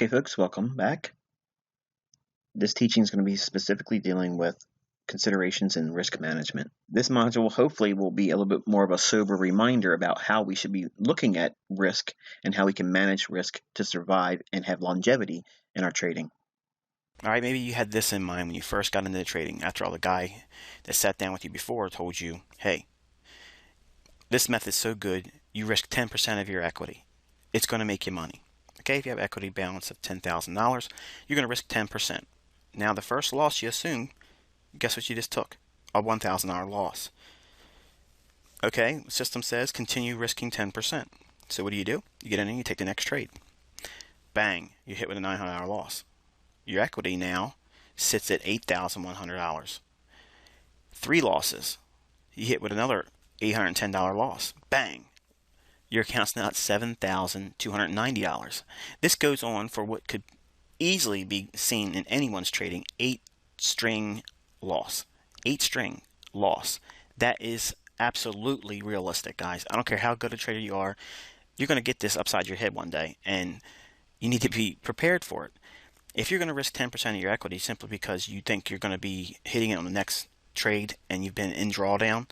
Okay, folks, welcome back. This teaching is going to be specifically dealing with considerations in risk management. This module hopefully will be a little bit more of a sober reminder about how we should be looking at risk and how we can manage risk to survive and have longevity in our trading. All right, maybe you had this in mind when you first got into the trading. After all, the guy that sat down with you before told you, hey, this method's so good, you risk 10% of your equity. It's going to make you money. Okay, if you have equity balance of $10,000, you're going to risk 10%. Now, the first loss you assume, guess what you just took? A $1,000 loss. Okay, the system says continue risking 10%. So what do? You get in and you take the next trade. Bang, you hit with a $900 loss. Your equity now sits at $8,100. 3 losses. You hit with another $810 loss. Bang. Your account's now at $7,290. This goes on for what could easily be seen in anyone's trading 8-string loss. 8-string loss. That is absolutely realistic, guys. I don't care how good a trader you are. You're going to get this upside your head one day, and you need to be prepared for it. If you're going to risk 10% of your equity simply because you think you're going to be hitting it on the next trade and you've been in drawdown,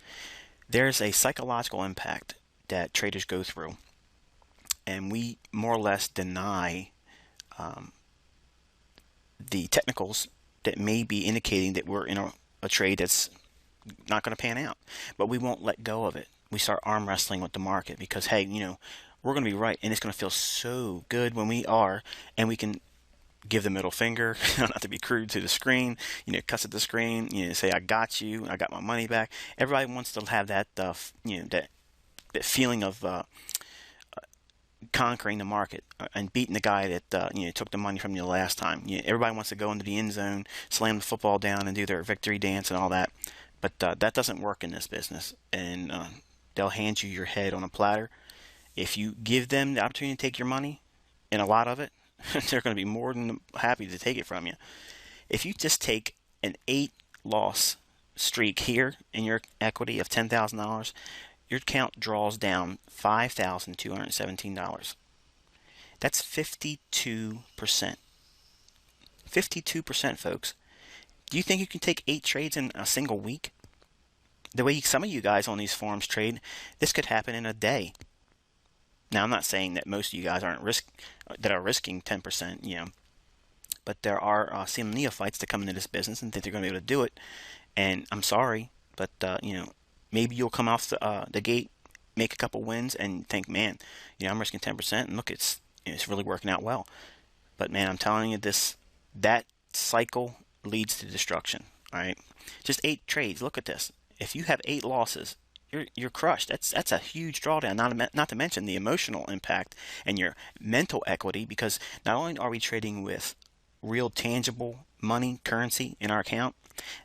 there's a psychological impact that traders go through, and we more or less deny the technicals that may be indicating that we're in a trade that's not going to pan out, but we won't let go of it. We start arm wrestling with the market because, hey, we're going to be right, and it's going to feel so good when we are, and we can give the middle finger, not to be crude to the screen, cuss at the screen, say, I got you, I got my money back. Everybody wants to have that, that feeling of conquering the market and beating the guy that took the money from you last time. Everybody wants to go into the end zone, slam the football down, and do their victory dance and all that. But that doesn't work in this business, and they'll hand you your head on a platter. If you give them the opportunity to take your money, and a lot of it, they're going to be more than happy to take it from you. If you just take an 8-loss streak here in your equity of $10,000, your account draws down $5,217. That's 52%. 52%, folks. Do you think you can take 8 trades in a single week? The way some of you guys on these forums trade, this could happen in a day. Now, I'm not saying that most of you guys aren't risking 10%, but there are some neophytes that come into this business and think they're going to be able to do it. And I'm sorry, but maybe you'll come off the gate, make a couple wins, and think, man, I'm risking 10%, and look, it's really working out well. But man, I'm telling you, that cycle leads to destruction. All right, just 8 trades. Look at this. If you have 8 losses, you're crushed. That's a huge drawdown. Not to mention the emotional impact and your mental equity, because not only are we trading with real tangible money, currency in our account,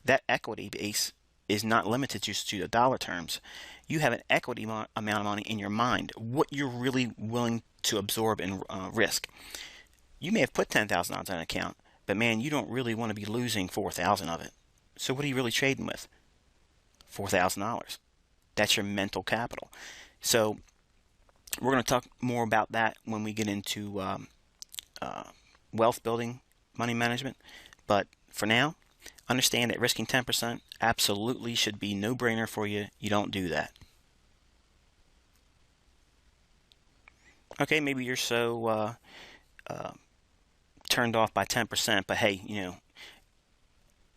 that equity base is not limited just to the dollar terms. You have an equity amount of money in your mind, what you're really willing to absorb and risk. You may have put $10,000 on an account, but man, you don't really want to be losing $4,000 of it. So what are you really trading with? $4,000. That's your mental capital. So we're going to talk more about that when we get into wealth building, money management. But for now, understand that risking 10% absolutely should be no-brainer for you. You don't do that. Okay, maybe you're so turned off by 10%, but hey,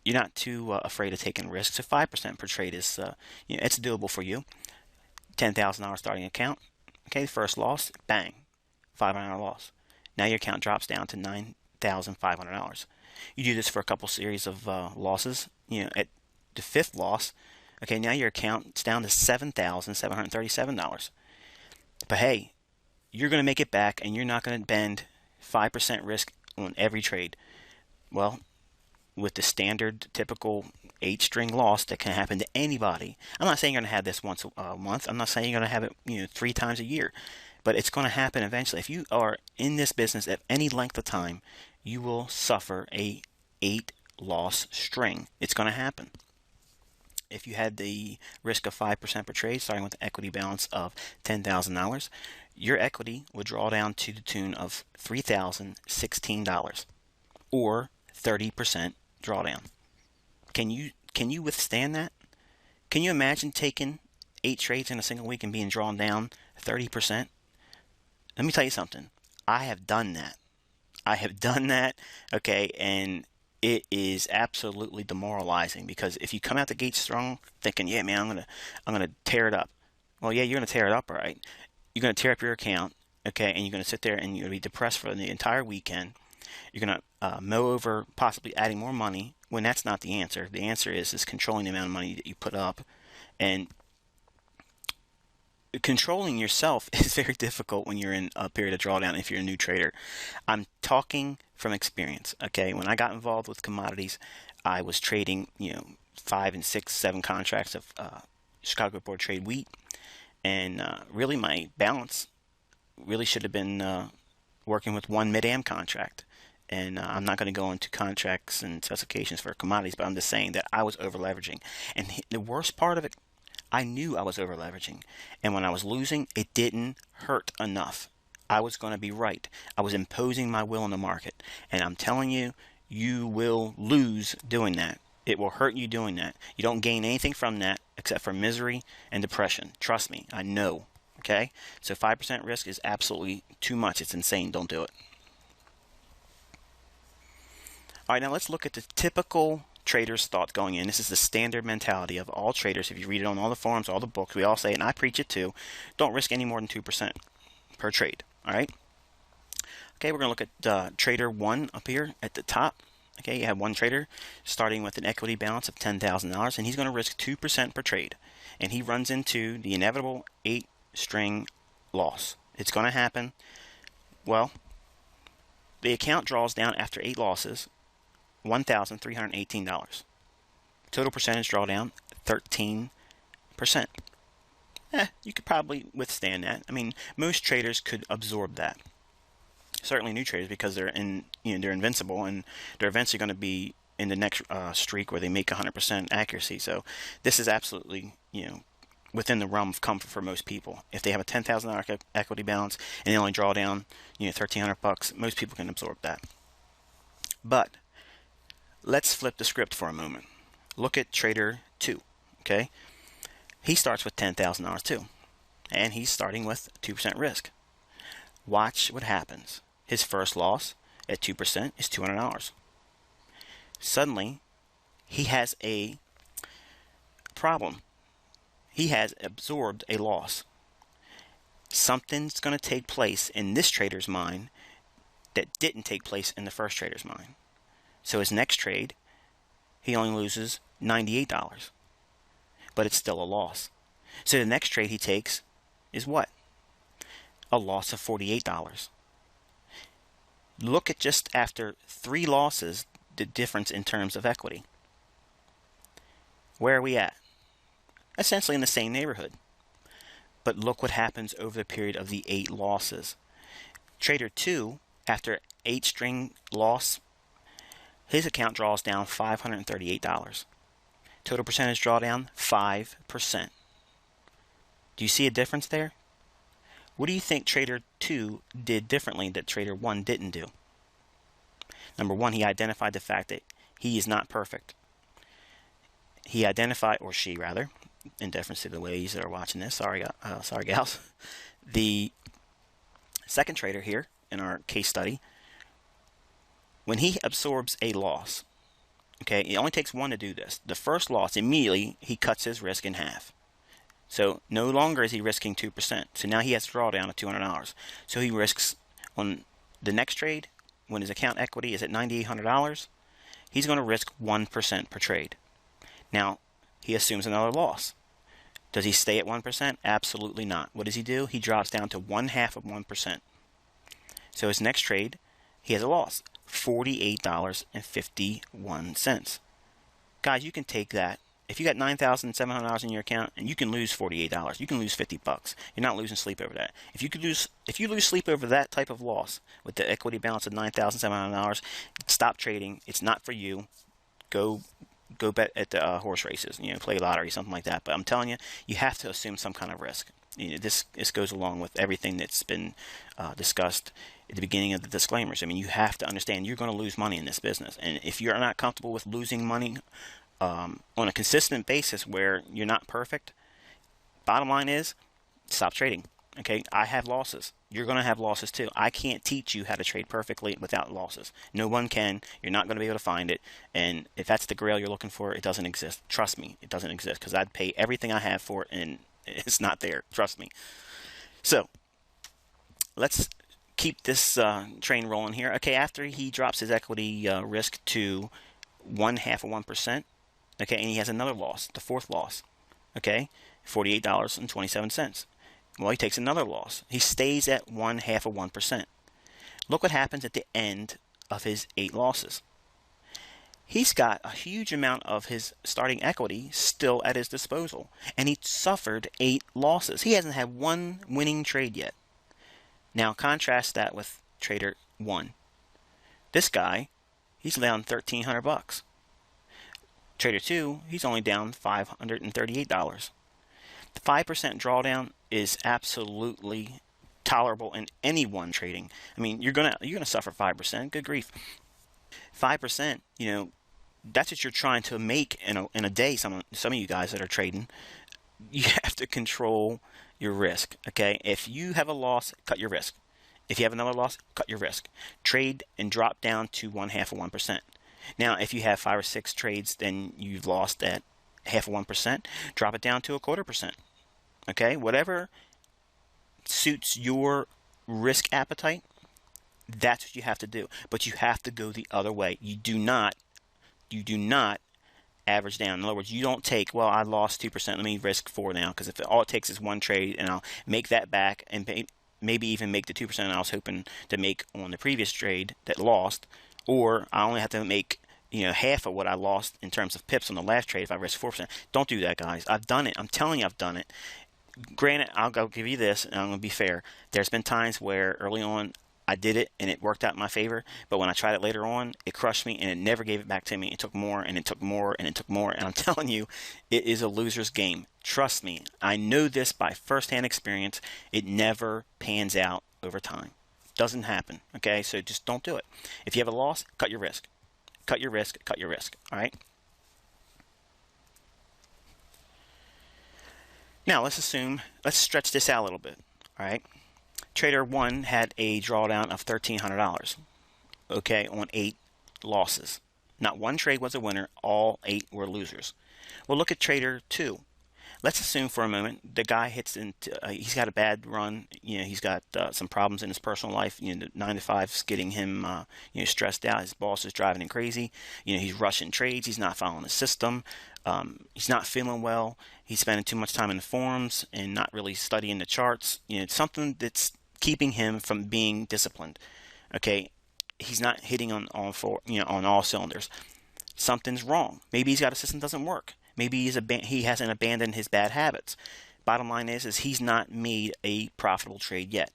you're not too afraid of taking risks. So 5% per trade is, it's doable for you. $10,000 starting account. Okay, first loss, bang, $500 loss. Now your account drops down to $9,500. You do this for a couple series of losses. At the 5th loss, okay, now your account's down to $7,737. But hey, you're going to make it back, and you're not going to bend 5% risk on every trade. Well, with the standard typical 8-string loss that can happen to anybody. I'm not saying you're going to have this once a month. I'm not saying you're going to have it 3 times a year, but it's going to happen eventually. If you are in this business at any length of time, you will suffer a 8-loss string. It's going to happen. if you had the risk of 5% per trade, starting with an equity balance of $10,000, your equity would draw down to the tune of $3,016 or 30% drawdown. Can you withstand that? Can you imagine taking 8 trades in a single week and being drawn down 30%? Let me tell you something. I have done that. I have done that, okay, and it is absolutely demoralizing because if you come out the gate strong, thinking, "Yeah, man, I'm gonna tear it up." Well, yeah, you're gonna tear it up, all right. You're gonna tear up your account, okay, and you're gonna sit there and you're gonna be depressed for the entire weekend. You're gonna mow over possibly adding more money when that's not the answer. The answer is controlling the amount of money that you put up, and controlling yourself is very difficult when you're in a period of drawdown if you're a new trader. I'm talking from experience, okay? When I got involved with commodities, I was trading, 5 and 6, 7 contracts of Chicago Board Trade wheat, and really my balance really should have been working with one mid-am contract. And I'm not going to go into contracts and specifications for commodities, but I'm just saying that I was over leveraging. And the worst part of it, I knew I was over leveraging. And when I was losing, it didn't hurt enough. I was going to be right. I was imposing my will in the market. And I'm telling you, you will lose doing that. It will hurt you doing that. You don't gain anything from that except for misery and depression. Trust me, I know. Okay? So 5% risk is absolutely too much. It's insane. Don't do it. All right, now let's look at the typical trader's thought going in. This is the standard mentality of all traders. If you read it on all the forums, all the books, we all say it, and I preach it too. Don't risk any more than 2% per trade. All right. Okay, we're going to look at trader 1 up here at the top. Okay, you have one trader starting with an equity balance of $10,000, and he's going to risk 2% per trade. And he runs into the inevitable 8-string loss. It's going to happen. Well, the account draws down after 8 losses $1,318. Total percentage drawdown 13%. You could probably withstand that. I mean, most traders could absorb that. Certainly new traders, because they're they're invincible, and they're eventually going to be in the next streak where they make 100% accuracy. So this is absolutely within the realm of comfort for most people. If they have a $10,000 equity balance and they only draw down $1,300, most people can absorb that. But let's flip the script for a moment. Look at trader 2. Okay, he starts with $10,000 too, and he's starting with 2% risk. Watch what happens. His first loss at 2% is $200. Suddenly, he has a problem. He has absorbed a loss. Something's going to take place in this trader's mind that didn't take place in the first trader's mind. So his next trade, he only loses $98, but it's still a loss. So the next trade he takes is what? A loss of $48. Look at just after 3 losses, the difference in terms of equity. Where are we at? Essentially in the same neighborhood. But look what happens over the period of the 8 losses. Trader 2, after 8-string loss, his account draws down $538. Total percentage drawdown, 5%. Do you see a difference there? What do you think Trader 2 did differently that Trader 1 didn't do? Number one, he identified the fact that he is not perfect. He identified, or she rather, in deference to the ladies that are watching this, sorry gals. The second trader here in our case study, when he absorbs a loss, okay, it only takes one to do this. The first loss, immediately he cuts his risk in half. So no longer is he risking 2%. So now he has to draw down to $200. So he risks, on the next trade, when his account equity is at $9,800, he's going to risk 1% per trade. Now, he assumes another loss. Does he stay at 1%? Absolutely not. What does he do? He drops down to 1/2 of 1%. So his next trade, he has a loss, $48.51. Guys, you can take that. If you got $9,700 in your account, and you can lose $48, you can lose $50. You're not losing sleep over that. If you lose sleep over that type of loss with the equity balance of $9,700, stop trading. It's not for you. Go go bet at the horse races, play lottery, something like that. But I'm telling you, you have to assume some kind of risk. This goes along with everything that's been discussed at the beginning of the disclaimers. I mean, you have to understand you're going to lose money in this business, and if you're not comfortable with losing money on a consistent basis where you're not perfect, bottom line is stop trading. Okay, I have losses. You're going to have losses too. I can't teach you how to trade perfectly without losses. No one can. You're not going to be able to find it. And if that's the grail you're looking for, it doesn't exist. Trust me, it doesn't exist, because I'd pay everything I have for it, and it's not there. Trust me. So let's keep this train rolling here. Okay, after he drops his equity risk to 1/2 of 1%, okay, and he has another loss, the fourth loss, okay, $48.27. Well, he takes another loss. He stays at 1/2 of 1%. Look what happens at the end of his 8 losses. He's got a huge amount of his starting equity still at his disposal, and he suffered 8 losses. He hasn't had one winning trade yet. Now contrast that with Trader 1. This guy, he's down $1,300. Trader 2, he's only down $538. The 5% drawdown is absolutely tolerable in anyone trading. I mean, you're gonna suffer 5%. Good grief, 5%. That's what you're trying to make in a day. Some of you guys that are trading, you have to control your risk. Okay, if you have a loss, cut your risk. If you have another loss, cut your risk. Trade and drop down to 1/2 of 1%. Now, if you have 5 or 6 trades, then you've lost at 1/2 of 1%. Drop it down to 1/4%. Okay, whatever suits your risk appetite, that's what you have to do. But you have to go the other way. You do not average down. In other words, you don't take, well, I lost 2%, let me risk 4 now, because if all it takes is one trade and I'll make that back and maybe even make the 2% I was hoping to make on the previous trade that lost, or I only have to make half of what I lost in terms of pips on the last trade if I risk 4%. Don't do that, guys. I've done it. I'm telling you, I've done it. Granted, I'll give you this, and I'm going to be fair. There's been times where early on I did it and it worked out in my favor, but when I tried it later on, it crushed me and it never gave it back to me. It took more and it took more and it took more, and I'm telling you, it is a loser's game. Trust me, I know this by firsthand experience. It never pans out over time. Doesn't happen. Okay, so just don't do it. If you have a loss, cut your risk. Cut your risk. Cut your risk. All right. Now let's stretch this out a little bit. All right. Trader 1 had a drawdown of $1,300, okay, on 8 losses. Not one trade was a winner, all 8 were losers. Well, look at Trader 2. Let's assume for a moment the guy hits into, he's got a bad run, he's got some problems in his personal life, the 9 to 5's getting him, stressed out, his boss is driving him crazy, he's rushing trades, he's not following the system, he's not feeling well, he's spending too much time in the forums and not really studying the charts, something that's keeping him from being disciplined. Okay, he's not hitting on all cylinders. Something's wrong. Maybe he's got a system that doesn't work. Maybe he hasn't abandoned his bad habits. Bottom line is he's not made a profitable trade yet.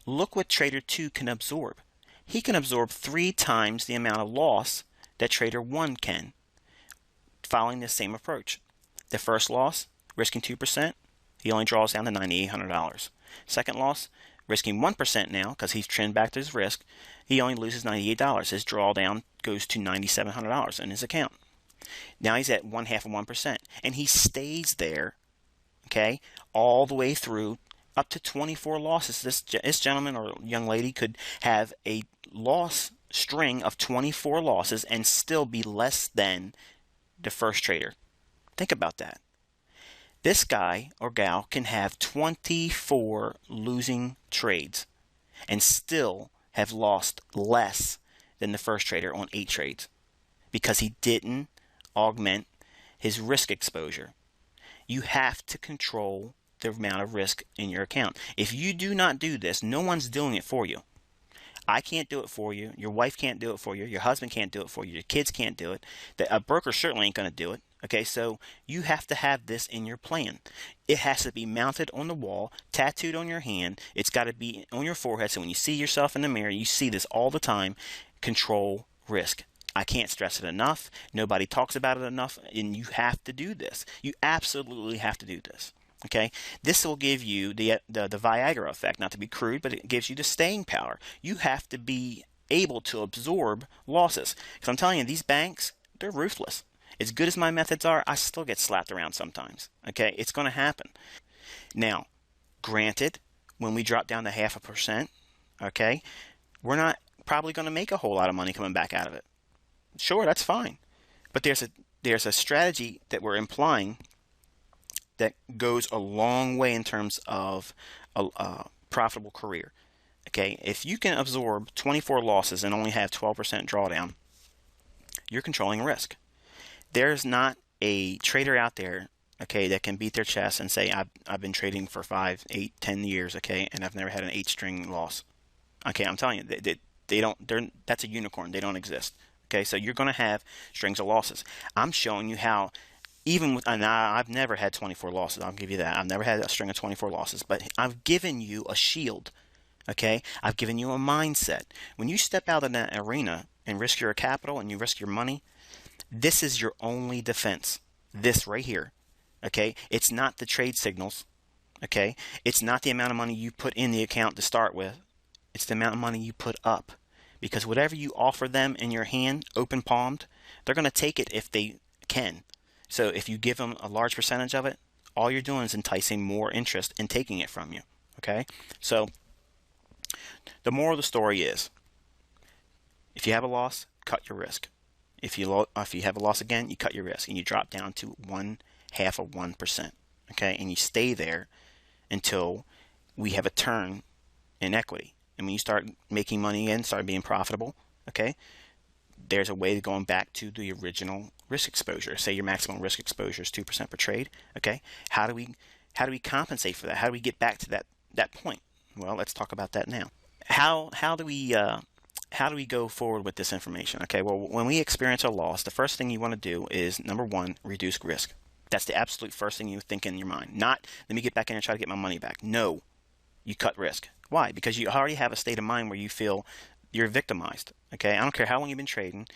Look what Trader 2 can absorb. He can absorb 3 times the amount of loss that Trader 1 can, following this same approach. The first loss, risking 2%, he only draws down to $9,800. Second loss, risking 1% now, because he's trimmed back to his risk, he only loses $98. His drawdown goes to $9,700 in his account. Now he's at 1/2 of 1%, and he stays there, okay, all the way through up to 24 losses. This gentleman or young lady could have a loss string of 24 losses and still be less than the first trader. Think about that. This guy or gal can have 24 losing trades and still have lost less than the first trader on 8 trades because he didn't augment his risk exposure. You have to control the amount of risk in your account. If you do not do this, no one's doing it for you. I can't do it for you. Your wife can't do it for you. Your husband can't do it for you. Your kids can't do it. A broker certainly ain't going to do it. Okay, so you have to have this in your plan. It has to be mounted on the wall, tattooed on your hand. It's got to be on your forehead, so when you see yourself in the mirror, you see this all the time. Control risk. I can't stress it enough. Nobody talks about it enough, and you have to do this. You absolutely have to do this. Okay, this will give you the Viagra effect. Not to be crude, but it gives you the staying power. You have to be able to absorb losses. Because I'm telling you, these banks, they're ruthless. As good as my methods are, I still get slapped around sometimes. Okay, it's going to happen. Now, granted, when we drop down to 0.5%, okay, we're not probably going to make a whole lot of money coming back out of it. Sure, that's fine. But there's a strategy that we're implying that goes a long way in terms of a profitable career. Okay, if you can absorb 24 losses and only have 12% drawdown, you're controlling risk. There's not a trader out there, okay, that can beat their chest and say, I've been trading for 5, 8, 10 years, okay, and I've never had an 8-string loss. Okay, I'm telling you, they don't. That's a unicorn. They don't exist. Okay, so you're going to have strings of losses. I'm showing you how, even with, and I've never had 24 losses. I'll give you that. I've never had a string of 24 losses, but I've given you a shield. Okay, I've given you a mindset. When you step out of that arena and risk your capital and you risk your money, this is your only defense. This right here. Okay, it's not the trade signals. Okay, it's not the amount of money you put in the account to start with. It's the amount of money you put up. Because whatever you offer them in your hand, open palmed, they're going to take it if they can. So if you give them a large percentage of it, all you're doing is enticing more interest in taking it from you. Okay? So the moral of the story is, if you have a loss, cut your risk. If you have a loss again, you cut your risk and you drop down to 0.5%. Okay? And you stay there until we have a turn in equity. And when you start making money again, start being profitable, okay, there's a way of going back to the original risk exposure. Say your maximum risk exposure is 2% per trade, okay? How do we compensate for that? How do we get back to that point? Well, let's talk about that now. How do we go forward with this information? Okay, well, when we experience a loss, the first thing you want to do is, number one, reduce risk. That's the absolute first thing you think in your mind. Not, let me get back in and try to get my money back. No, you cut risk. Why? Because you already have a state of mind where you feel you're victimized. Okay, I don't care how long you've been trading,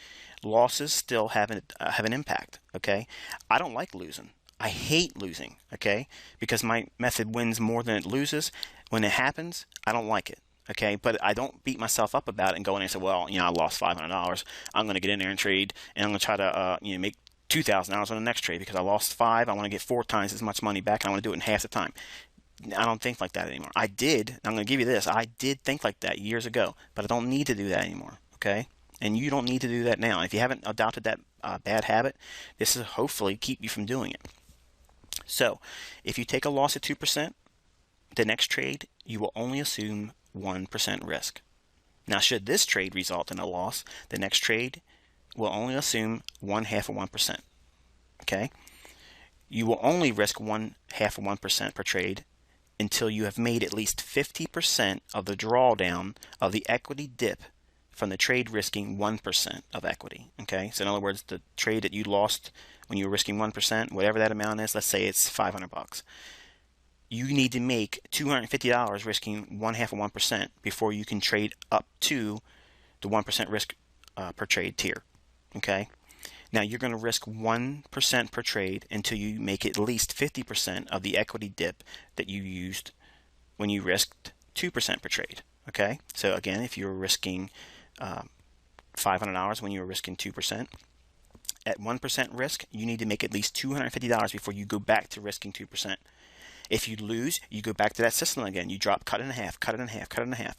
losses still have an impact. Okay, I don't like losing. I hate losing. Okay, because my method wins more than it loses. When it happens, I don't like it. Okay, but I don't beat myself up about it and go in and say, well, I lost $500. I'm going to get in there and trade, and I'm going to try to make $2,000 on the next trade because I lost 5. I want to get 4 times as much money back, and I want to do it in half the time. I don't think like that anymore. I did. I'm going to give you this. I did think like that years ago, but I don't need to do that anymore. Okay? And you don't need to do that now. If you haven't adopted that bad habit, this will hopefully keep you from doing it. So, if you take a loss at 2%, the next trade, you will only assume 1% risk. Now, should this trade result in a loss, the next trade will only assume 0.5%. Okay? You will only risk 0.5% per trade until you have made at least 50% of the drawdown of the equity dip from the trade risking 1% of equity. Okay, so in other words, the trade that you lost when you were risking 1%, whatever that amount is, let's say it's $500. You need to make $250 risking 0.5% before you can trade up to the 1% risk per trade tier. Okay. Now you're going to risk 1% per trade until you make at least 50% of the equity dip that you used when you risked 2% per trade. Okay, so again, if you were risking $500 when you were risking 2%, at 1% risk, you need to make at least $250 before you go back to risking 2%. If you lose, you go back to that system again. You drop, cut it in half, cut it in half, cut it in half.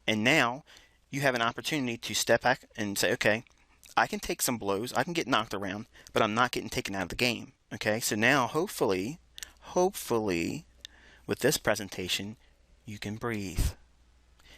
And now you have an opportunity to step back and say, okay, I can take some blows, I can get knocked around, but I'm not getting taken out of the game. Okay, so now hopefully, with this presentation, you can breathe.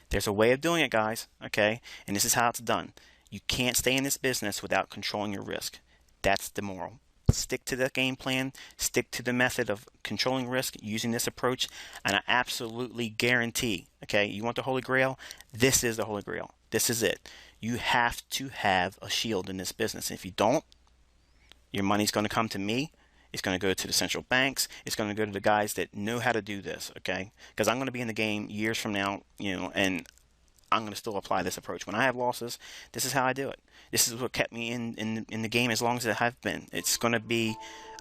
There's a way of doing it, guys, okay? And this is how it's done. You can't stay in this business without controlling your risk. That's the moral. Stick to the game plan, stick to the method of controlling risk using this approach, and I absolutely guarantee, okay, you want the Holy Grail? This is the Holy Grail. This is it. You have to have a shield in this business. If you don't, your money's going to come to me. It's going to go to the central banks. It's going to go to the guys that know how to do this, okay? Because I'm going to be in the game years from now, and I'm going to still apply this approach. When I have losses, this is how I do it. This is what kept me in the game as long as it have been. It's going to be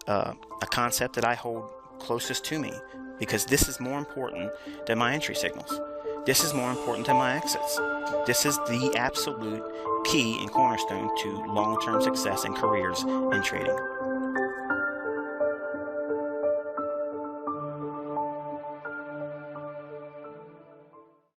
a concept that I hold closest to me, because this is more important than my entry signals. This is more important than my exits. This is the absolute key and cornerstone to long-term success in careers in trading.